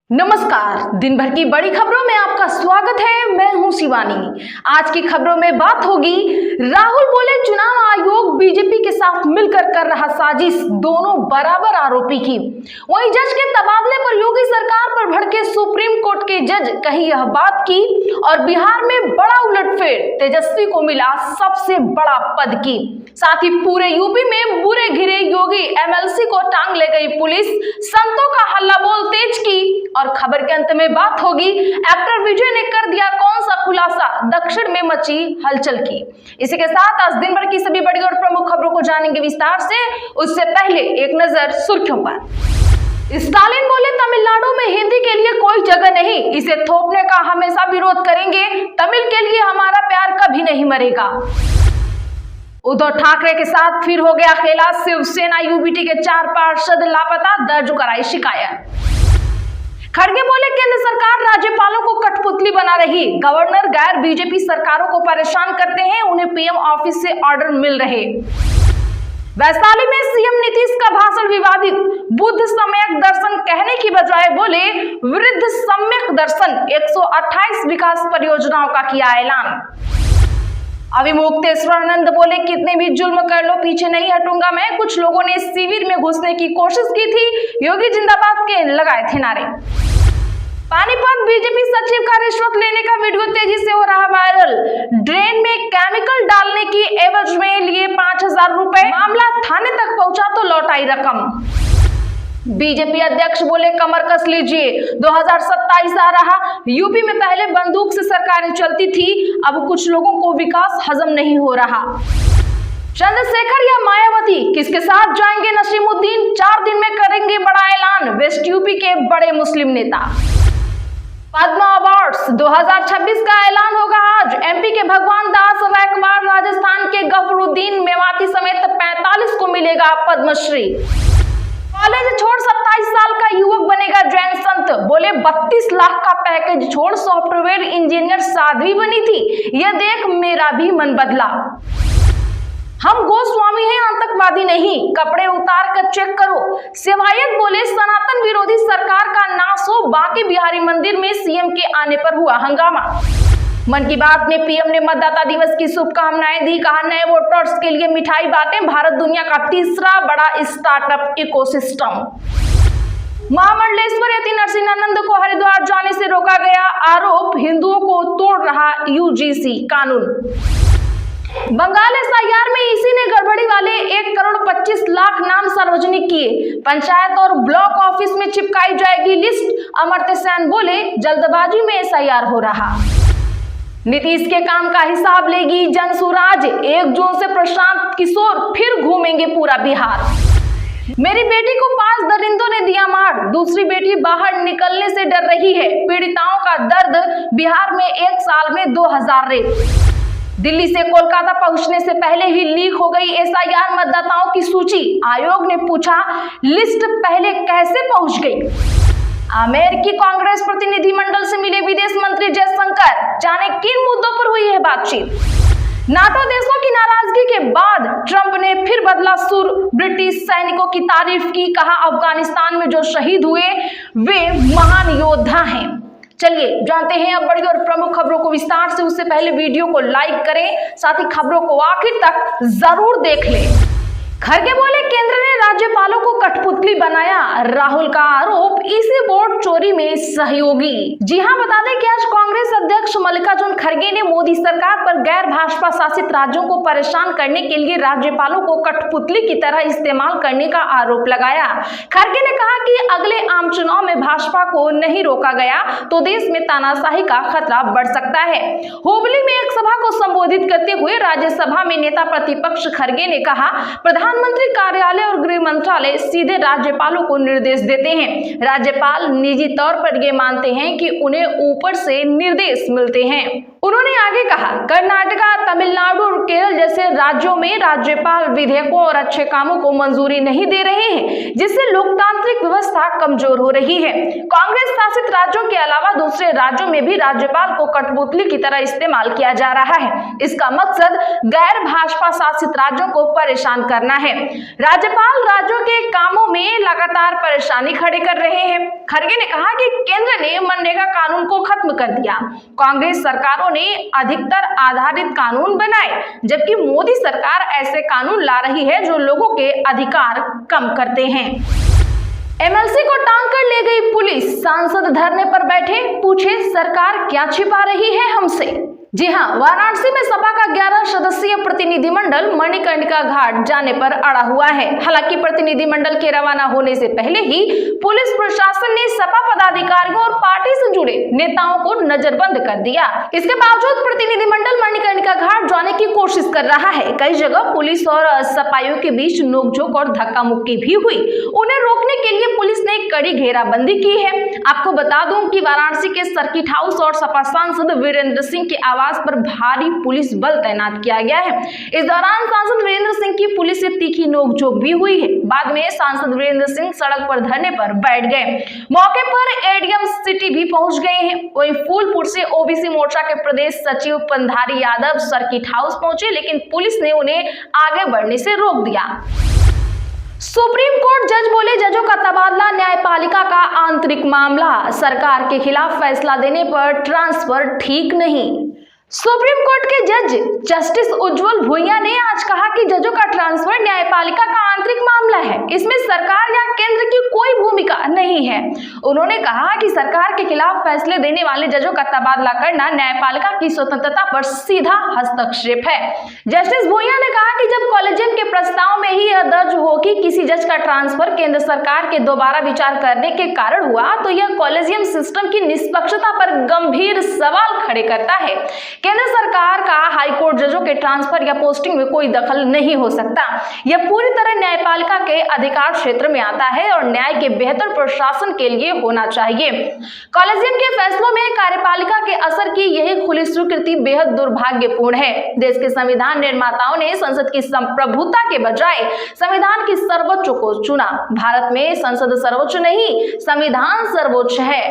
नमस्कार, दिन भर की बड़ी खबरों में आपका स्वागत है। मैं हूं शिवानी। आज की खबरों में बात होगी, राहुल बोले चुनाव आयोग बीजेपी के साथ मिलकर कर रहा साजिश, दोनों बराबर आरोपी की। वहीं जज के तबादले पर योगी सरकार पर भड़के सुप्रीम कोर्ट के जज कही यह बात की। और बिहार में बड़ा उलटफेर, तेजस्वी को मिला सबसे बड़ा पद की। साथ ही पूरे यूपी में बुरे घिरे योगी एमएलसी को टांग ले गई पुलिस, संतों का हल्ला बोल तेज की। और खबर के अंत में बात होगी, एक्टर विजय ने कर दिया कौन सा खुलासा, दक्षिण में मची हलचल की। इसी के साथ आज दिन भर की सभी बड़ी और प्रमुख खबरों को जानेंगे विस्तार से। उससे पहले एक नजर सुर्खियों पर। स्टालिन बोले तमिलनाडु में हिंदी के लिए कोई जगह नहीं, इसे थोपने का हमेशा विरोध करेंगे। तमिल के लिए हमारा प्यार कभी नहीं मरेगा। उद्धव ठाकरे के साथ फिर हो गया खेला, शिवसेना यूबीटी के 4 पार्षद लापता, दर्ज कराई शिकायत। खड़गे बोले केंद्र सरकार राज्यपालों को कठपुतली बना रही, गवर्नर गैर बीजेपी सरकारों को परेशान करते हैं, उन्हें पीएम ऑफिस से ऑर्डर मिल रहे। वैशाली में सीएम नीतीश का भाषण विवादित, बुद्ध सम्यक दर्शन कहने की बजाय बोले वृद्ध सम्यक दर्शन। 128 विकास परियोजनाओं का किया ऐलान। अविमुक्तेश्वरानंद बोले कितने भी जुल्म कर लो पीछे नहीं हटूंगा मैं, कुछ लोगों ने शिविर में घुसने की कोशिश की थी, योगी जिंदाबाद के लगाए थे नारे। पानीपत बीजेपी सचिव का रिश्वत लेने का वीडियो तेजी से हो रहा वायरल, ड्रेन में केमिकल डालने की एवज में लिए 5000 रुपए, मामला थाने तक पहुंचा तो लौटाई रकम। बीजेपी अध्यक्ष बोले कमर कस लीजिए, 2027 आ रहा, यूपी में पहले बंदूक से सरकारें चलती थी, अब कुछ लोगों को विकास हजम नहीं हो रहा। चंद्रशेखर या मायावती किसके साथ जाएंगे नसीमुद्दीन, 4 दिन में करेंगे बड़ा ऐलान, वेस्ट यूपी के बड़े मुस्लिम नेता। पद्म अवार्ड्स 2026 का ऐलान होगा आज, एमपी के भगवान दास रैकवार, राजस्थान के गफरुद्दीन मेवाती समेत 45 को मिलेगा पद्मश्री। कॉलेज छोड़ 27 साल का युवक बनेगा जैन संत, बोले 32 लाख का पैकेज छोड़ सॉफ्टवेयर इंजीनियर साध्वी बनी थी, यह देख मेरा भी मन बदला। हम गोस्वामी हैं, आतंकवादी नहीं, कपड़े उतार कर चेक करो। सेवायत बोले सनातन विरोधी सरकार का नाश हो, बांके बिहारी मंदिर में सीएम के आने पर हुआ हंगामा। मन की बात में पीएम ने मतदाता दिवस की शुभकामनाएं दी, कहा नए वोटर्स के लिए मिठाई बांटे, भारत दुनिया का तीसरा बड़ा स्टार्टअप इकोसिस्टम। महामंडलेश्वर यति नरसिंहानंद को हरिद्वार जाने से रोका गया, आरोप हिंदुओं को तोड़ रहा यूजीसी कानून। बंगाल एसआईआर में ईसी ने गड़बड़ी वाले 1 करोड़ 25 लाख नाम सार्वजनिक किए, पंचायत और ब्लॉक ऑफिस में चिपकाई जाएगी लिस्ट, अमर्त्य सेन बोले जल्दबाजी में एसआईआर हो रहा। नीतीश के काम का हिसाब लेगी जनसुराज, 1 जून से प्रशांत किशोर फिर घूमेंगे पूरा बिहार। मेरी बेटी को 5 दरिंदों ने दिया मार, दूसरी बेटी बाहर निकलने से डर रही है, पीड़िताओं का दर्द, बिहार में 1 साल में 2000 रेप। दिल्ली से कोलकाता पहुंचने से पहले ही लीक हो गई एसआईआर मतदाताओं की सूची, आयोग ने पूछा लिस्ट पहले कैसे पहुंच गई। अमेरिकी कांग्रेस प्रतिनिधिमंडल से मिले विदेश मंत्री जयशंकर, जाने किन मुद्दों पर हुई है बातचीत। नाटो देशों की नाराजगी के बाद ट्रंप ने फिर बदला सुर, ब्रिटिश सैनिकों की तारीफ की, कहा अफगानिस्तान में जो शहीद हुए वे महान योद्धा हैं। चलिए जानते हैं अब बड़ी और प्रमुख खबरों को विस्तार से। उससे पहले वीडियो को लाइक करें, साथ ही खबरों को आखिर तक जरूर देख लें। खड़गे बोले केंद्र ने राज्यपालों को कठपुतली बनाया, राहुल का आरोप ईसी वोट चोरी में सहयोगी। जी हां, बता दें कि आज कांग्रेस अध्यक्ष मल्लिकार्जुन खड़गे ने मोदी सरकार पर गैर भाजपा शासित राज्यों को परेशान करने के लिए राज्यपालों को कठपुतली की तरह इस्तेमाल करने का आरोप लगाया। खड़गे ने कहा कि अगले आम चुनाव में भाजपा को नहीं रोका गया तो देश में तानाशाही का खतरा बढ़ सकता है। हुबली में एक सभा को संबोधित करते हुए राज्यसभा में नेता प्रतिपक्ष खड़गे ने कहा प्रधानमंत्री कार्यालय और गृह मंत्रालय सीधे राज्यपालों को निर्देश देते हैं, राज्यपाल निजी तौर पर ये मानते हैं कि उन्हें ऊपर से निर्देश मिलते हैं। उन्होंने आगे कहा कर्नाटका, तमिलनाडु और केरल जैसे राज्यों में राज्यपाल विधेयकों और अच्छे कामों को मंजूरी नहीं दे रहे हैं, जिससे लोकतांत्रिक व्यवस्था कमजोर हो रही है। कांग्रेस शासित राज्यों के अलावा दूसरे राज्यों में भी राज्यपाल को कठपुतली की तरह इस्तेमाल किया जा रहा है। इसका मकसद गैर भाजपा शासित राज्यों को परेशान करना है। राज्यपाल राज्यों के कामों में लगातार परेशानी खड़ी कर रहे हैं। खड़गे ने कहा कि केंद्र ने मनरेगा कानून को खत्म कर दिया, कांग्रेस सरकारों ने अधिकतर आधारित कानून बनाए, जबकि मोदी सरकार ऐसे कानून ला रही है जो लोगों के अधिकार कम करते हैं। एमएलसी को टांग कर ले गई पुलिस, सांसद धरने पर बैठे, पूछे सरकार क्या छिपा रही है हमसे। जी हां, वाराणसी में सपा का 11 सदस्यीय प्रतिनिधिमंडल मणिकर्णिका घाट जाने पर अड़ा हुआ है। हालांकि प्रतिनिधिमंडल के रवाना होने से पहले ही पुलिस प्रशासन ने सपा पदाधिकारियों और पार्टी से जुड़े नेताओं को नजरबंद कर दिया। इसके बावजूद प्रतिनिधिमंडल मणिकर्णिका घाट जाने की कोशिश कर रहा है। कई जगह पुलिस और सपाइयों के बीच नोकझोंक और धक्का मुक्की भी हुई। उन्हें रोकने के लिए पुलिस ने कड़ी घेराबंदी की है। आपको बता दूं कि वाराणसी के सर्किट हाउस और सपा सांसद वीरेंद्र सिंह के आवास पर भारी पुलिस बल तैनात किया गया है। इस दौरान सांसद वीरेंद्र सिंह की पुलिस से तीखी नोकझोंक भी हुई है। बाद में सांसद वीरेंद्र सिंह सड़क पर धरने पर बैठ गए। मौके पर एडीएम सिटी भी पहुंच गए हैं। वहीं फूलपुर से ओबीसी मोर्चा के प्रदेश सचिव पंधारी यादव सर्किट हाउस पहुंचे, लेकिन पुलिस ने उन्हें आगे बढ़ने से रोक दिया। सुप्रीम कोर्ट जज बोले जजों का तबादला न्यायपालिका का आंतरिक मामला, सरकार के खिलाफ फैसला देने पर ट्रांसफर ठीक नहीं। सुप्रीम कोर्ट के जज जस्टिस उज्जवल भुइयां ने आज कहा कि जजों का ट्रांसफर न्यायपालिका का आंतरिक मामला है, इसमें सरकार या केंद्र की कोई भूमिका नहीं है। उन्होंने कहा कि सरकार के खिलाफ फैसले देने वाले जजों का तबादला करना न्यायपालिका की स्वतंत्रता पर सीधा हस्तक्षेप है। जस्टिस भुइयां ने कहा कि जब कॉलेजियम के प्रस्ताव में ही यह दर्ज हो कि किसी जज का ट्रांसफर केंद्र सरकार के दोबारा विचार करने के कारण हुआ, तो यह कॉलेजियम सिस्टम की निष्पक्षता पर गंभीर सवाल खड़े करता है। केंद्र सरकार का हाईकोर्ट जजों के ट्रांसफर या पोस्टिंग में कोई दखल नहीं हो सकता। यह पूरी तरह न्यायपालिका के अधिकार क्षेत्र में आता है और न्याय के बेहतर प्रशासन के लिए होना चाहिए। कॉलेजियम के फैसलों में कार्यपालिका के असर की यही खुली स्वीकृति बेहद दुर्भाग्यपूर्ण है। देश के संविधान निर्माताओं ने संसद की संप्रभुता के बजाय संविधान की सर्वोच्च को चुना। भारत में संसद सर्वोच्च नहीं, संविधान सर्वोच्च है।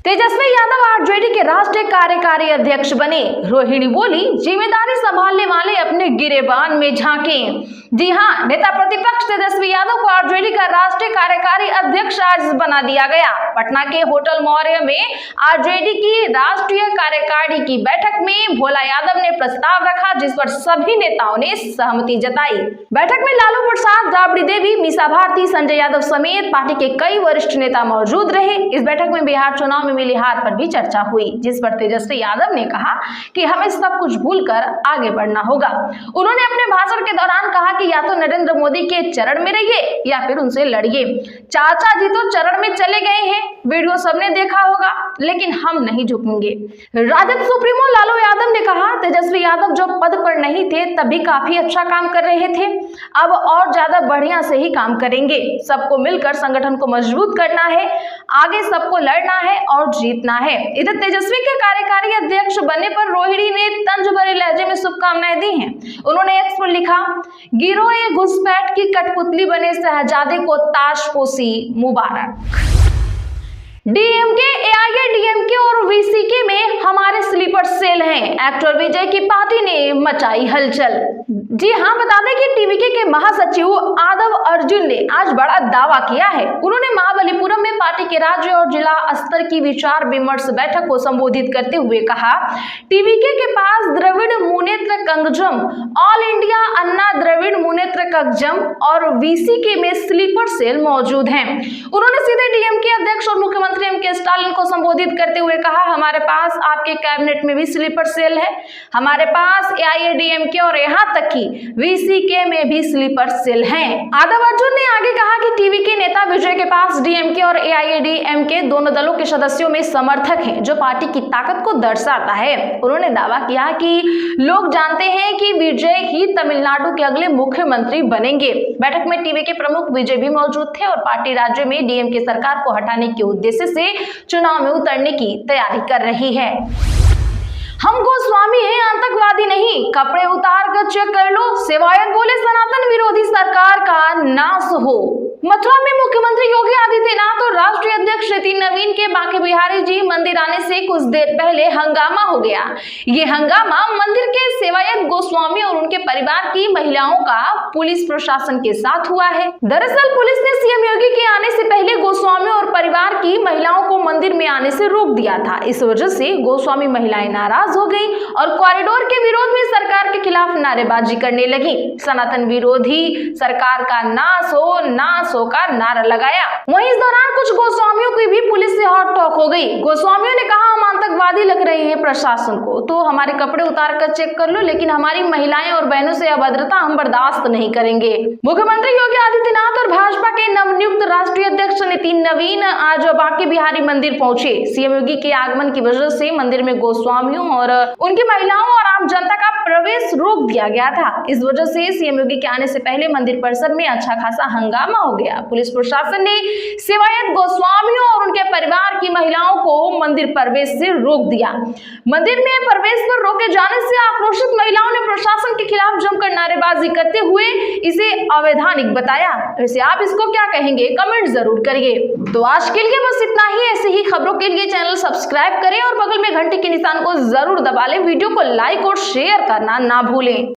तेजस्वी यादव आरजेडी के राष्ट्रीय कार्यकारी अध्यक्ष बने। रोहिणी बोली, जिम्मेदारी संभालने वाले अपने गिरेबान में झांकें। जी हां, नेता प्रतिपक्ष तेजस्वी यादव को आरजेडी का राष्ट्रीय कार्यकारी अध्यक्ष आज बना दिया गया। पटना के होटल मौर्य में आरजेडी की राष्ट्रीय कार्यकारी की बैठक में भोला यादव ने प्रस्ताव रखा, जिस पर सभी नेताओं ने सहमति जताई। बैठक में लालू प्रसाद, राबड़ी देवी, मीसा भारती, संजय यादव समेत पार्टी के कई वरिष्ठ नेता मौजूद रहे। इस बैठक में बिहार चुनाव में मिली हार पर भी चर्चा हुई, जिस पर तेजस्वी यादव ने कहा कि हमें सब कुछ भूलकर आगे बढ़ना होगा। उन्होंने अपने भाषण के दौरान कहा कि या तो नरेंद्र मोदी के चरण में रहिए या फिर उनसे लड़िए। चाचा जी तो चरण में चले गए हैं, वीडियो सबने देखा होगा, लेकिन हम नहीं झुकेंगे। राजद सुप्रीमो लालू यादव ने कहा, तेजस्वी यादव जब पद पर नहीं थे तब भी काफी अच्छा काम कर रहे थे, अब और ज्यादा बढ़िया से ही काम करेंगे। सबको मिलकर संगठन को मजबूत करना है, आगे सबको लड़ना है और जीतना है। इधर तेजस्वी के कार्यकारी अध्यक्ष बनने पर रोहिणी ने तंज भरे लहजे में शुभकामनाएं दी हैं। उन्होंने एक्स पर लिखा, गिरोए घुसपैठ की कठपुतली बने शहजादे को ताशपोशी मुबारक। डीएमके, एआईएडीएमके और वीसीके में हमारे स्लीपर सेल हैं। एक्टर विजय की पार्टी ने मचाई हलचल। जी हां, बता दें कि टीवीके के महासचिव आदव अर्जुन ने आज बड़ा दावा किया है। उन्होंने महाबलीपुरम में पार्टी के राज्य और जिला स्तर की विचार विमर्श बैठक को संबोधित करते हुए कहा, टीवीके के पास द्रविड़ मुनेत्र कंगजम, ऑल इंडिया अन्ना द्रविड़ मुनेत्र कंगजम और वीसीके में स्लीपर सेल मौजूद हैं। उन्होंने सीधे डीएमके अध्यक्ष और मुख्यमंत्री एम.के. स्टालिन को संबोधित करते हुए कहा, हमारे पास आपके कैबिनेट में भी स्लीपर सेल है, हमारे पास एआईएडीएमके और यहाँ तक कि वीसीके में भी स्लीपर सेल हैं। आदव अर्जुन ने आगे कहा कि टीवी के नेता विजय के पास डीएमके और एआईएडीएमके दोनों दलों के सदस्यों में समर्थक हैं, जो पार्टी की ताकत को दर्शाता है। उन्होंने दावा किया कि लोग जानते हैं कि विजय ही तमिलनाडु के अगले मुख्यमंत्री बनेंगे। बैठक में टीवी के प्रमुख विजय भी मौजूद थे और पार्टी राज्य में डीएमके सरकार को हटाने के उद्देश्य से चुनाव में उतरने की तैयारी कर रही है। हम गोस्वामी हैं, आतंकवादी नहीं। कपड़े उतार कर चेक कर लो। सेवायत बोले सनातन विरोधी सरकार का नाश हो। मथुरा में मुख्यमंत्री योगी आदित्यनाथ और राष्ट्रीय अध्यक्ष नितिन नवीन के बांके बिहारी जी मंदिर आने से कुछ देर पहले हंगामा हो गया। ये हंगामा मंदिर के सेवायत गोस्वामी और उनके परिवार की महिलाओं का पुलिस प्रशासन के साथ हुआ है। दरअसल पुलिस ने सीएम योगी के आने से पहले गोस्वामी और परिवार की महिलाओं को मंदिर में आने से रोक दिया था। इस वजह से गोस्वामी महिलाएं नाराज हो गई और कॉरिडोर के विरोध में सरकार के खिलाफ नारेबाजी करने लगी। सनातन विरोधी सरकार का नाश हो का नारा लगाया। वहीं इस दौरान कुछ गोस्वामियों की भी पुलिस से हॉट टॉक हो गई। गोस्वामियों ने कहा, हम आतंकवादी लग रहे हैं प्रशासन को, तो हमारे कपड़े उतार कर चेक कर लो, लेकिन हमारी महिलाएं और बहनों से अभद्रता हम बर्दाश्त नहीं करेंगे। मुख्यमंत्री योगी आदित्यनाथ और भाजपा के नवनियुक्त राष्ट्रीय अध्यक्ष नितिन नवीन आज बांके बिहारी मंदिर पहुंचे। सीएम योगी के आगमन की वजह से मंदिर में गोस्वामियों और उनकी महिलाओं और आम जनता का प्रवेश रोक दिया गया था। इस वजह से सीएम योगी के आने से पहले मंदिर परिसर में अच्छा खासा हंगामा हो गया। पुलिस प्रशासन ने सेवायत गोस्वामियों और उनके परिवार की महिलाओं को मंदिर प्रवेश से रोक दिया। मंदिर में प्रवेश पर रोके जाने से आक्रोशित महिलाओं ने प्रशासन के खिलाफ जमकर नारेबाजी करते हुए इसे अवैधानिक बताया। वैसे आप इसको क्या कहेंगे, कमेंट जरूर करिए। तो आज के लिए बस इतना ही। ऐसे ही खबरों के लिए चैनल सब्सक्राइब करें और बगल में घंटी के निशान को जरूर दबा लें। वीडियो को लाइक और शेयर करना ना भूलें।